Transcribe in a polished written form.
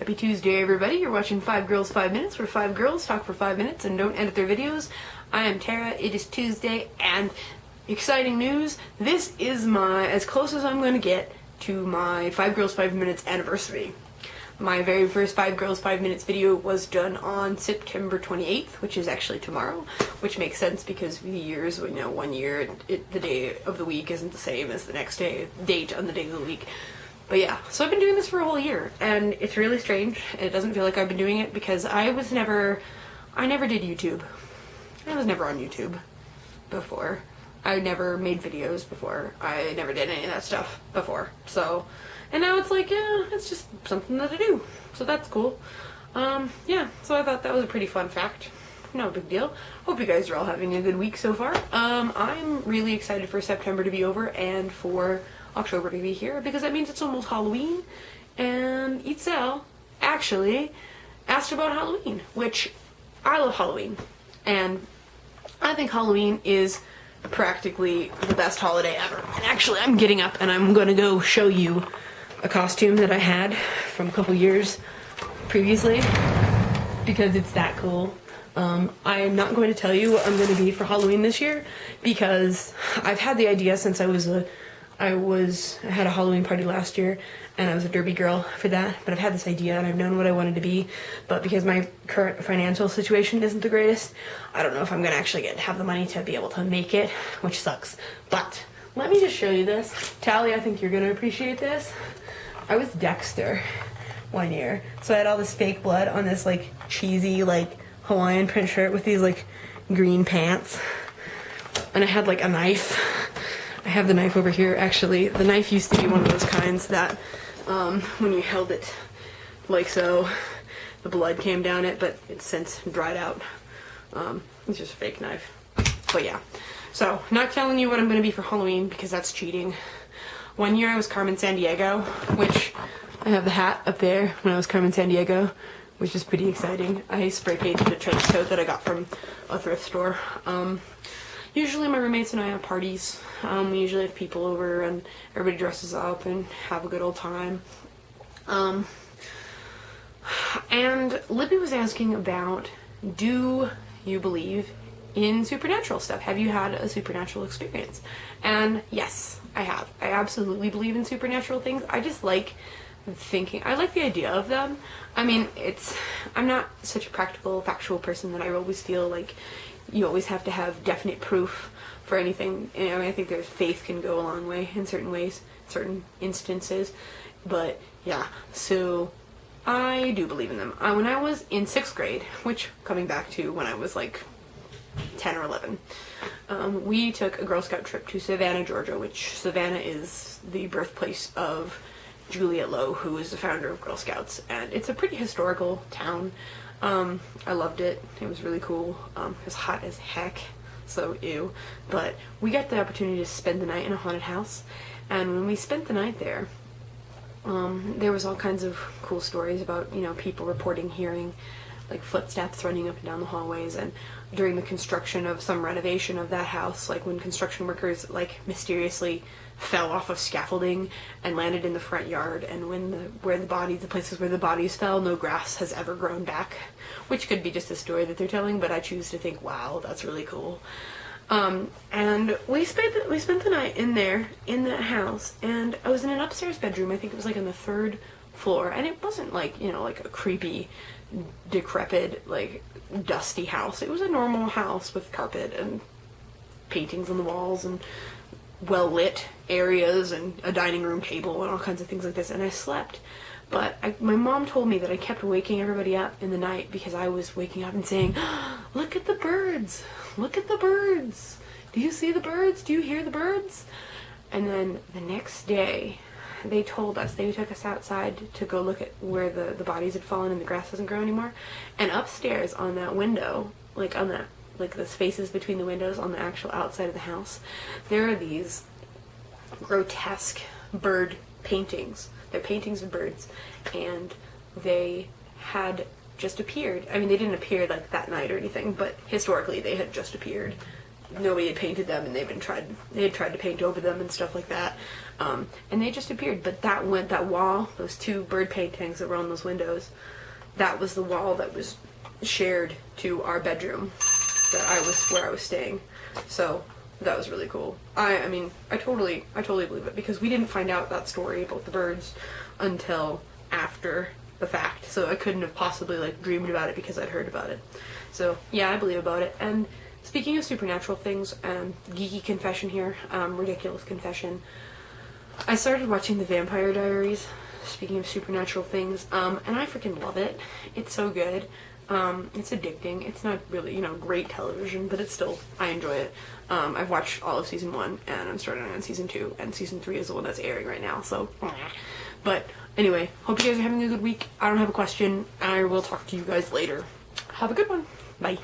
Happy Tuesday, everybody. You're watching 5 Girls, 5 Minutes, where 5 girls talk for 5 minutes and don't edit their videos. I am Tara. It is Tuesday, and exciting news. This is as close as I'm going to get to my 5 Girls, 5 Minutes anniversary. My very first 5 Girls, 5 Minutes video was done on September 28th, which is actually tomorrow, which makes sense because the years, 1 year, the day of the week isn't the same as the next date on the day of the week. But yeah, so I've been doing this for a whole year, and it's really strange. It doesn't feel like I've been doing it because I never did YouTube. I was never on YouTube before. I never made videos before. I never did any of that stuff before. So, and now it's like, yeah, it's just something that I do. So that's cool. Yeah, so I thought that was a pretty fun fact. No big deal. Hope you guys are all having a good week so far. I'm really excited for September to be over and for October to be here because that means it's almost Halloween, and Itzel actually asked about Halloween, which I love Halloween, and I think Halloween is practically the best holiday ever. And actually, I'm getting up and I'm gonna go show you a costume that I had from a couple years previously because it's that cool. I'm not going to tell you what I'm going to be for Halloween this year because I've had the idea since I had a Halloween party last year and I was a derby girl for that, but I've had this idea and I've known what I wanted to be, but because my current financial situation isn't the greatest, I don't know if I'm going to actually have the money to be able to make it, which sucks. But let me just show you this. Tally, I think you're going to appreciate this. I was Dexter 1 year, so I had all this fake blood on this like cheesy like Hawaiian print shirt with these like green pants, and I had like a knife. I have the knife over here. Actually, the knife used to be one of those kinds that when you held it like so, the blood came down it, but it's since dried out. It's just a fake knife. But yeah, so not telling you what I'm going to be for Halloween because that's cheating. 1 year I was Carmen Sandiego, which I have the hat up there when I was Carmen Sandiego, which is pretty exciting. I spray painted a trench coat that I got from a thrift store. Usually my roommates and I have parties. We usually have people over and everybody dresses up and have a good old time. And Libby was asking about, do you believe in supernatural stuff? Have you had a supernatural experience? And yes, I have. I absolutely believe in supernatural things. I just like I like the idea of them. I mean, I'm not such a practical, factual person that I always feel like you always have to have definite proof for anything. I mean, I think faith can go a long way in certain ways, certain instances. But yeah, so I do believe in them. When I was in 6th grade, which coming back to when I was like 10 or 11, we took a Girl Scout trip to Savannah, Georgia, which Savannah is the birthplace of Juliet Lowe, who is the founder of Girl Scouts, and it's a pretty historical town. I loved it. It was really cool. It was hot as heck, so ew. But we got the opportunity to spend the night in a haunted house, and when we spent the night there, there was all kinds of cool stories about, people reporting hearing like footsteps running up and down the hallways, and during the construction of some renovation of that house, like when construction workers like mysteriously fell off of scaffolding and landed in the front yard, and when the places where the bodies fell, no grass has ever grown back, which could be just a story that they're telling, but I choose to think, wow, that's really cool. And we spent the night in that house, and I was in an upstairs bedroom. I think it was like on the 3rd floor, and it wasn't like, like a creepy, decrepit, like dusty house. It was a normal house with carpet and paintings on the walls and well lit areas and a dining room table and all kinds of things like this, and I slept. But my mom told me that I kept waking everybody up in the night because I was waking up and saying, look at the birds, look at the birds, do you see the birds, do you hear the birds? And then the next day they took us outside to go look at where the bodies had fallen and the grass doesn't grow anymore, and upstairs on that window, like the spaces between the windows on the actual outside of the house, there are these grotesque bird paintings. They're paintings of birds, and they had just appeared. I mean, they didn't appear like that night or anything, but historically they had just appeared nobody had painted them, and they had tried to paint over them and stuff like that, and they just appeared. But that wall, those two bird paintings that were on those windows, that was the wall that was shared to our bedroom where I was staying. So that was really cool. I mean, I totally believe it, because we didn't find out that story about the birds until after the fact. So I couldn't have possibly like dreamed about it because I'd heard about it. So yeah, I believe about it. And speaking of supernatural things, geeky confession here, ridiculous confession. I started watching The Vampire Diaries, speaking of supernatural things, and I freaking love it. It's so good. It's addicting. It's not really, great television, but it's still, I enjoy it. I've watched all of season 1, and I'm starting on season 2, and season 3 is the one that's airing right now, so. But anyway, hope you guys are having a good week. I don't have a question. I will talk to you guys later. Have a good one. Bye.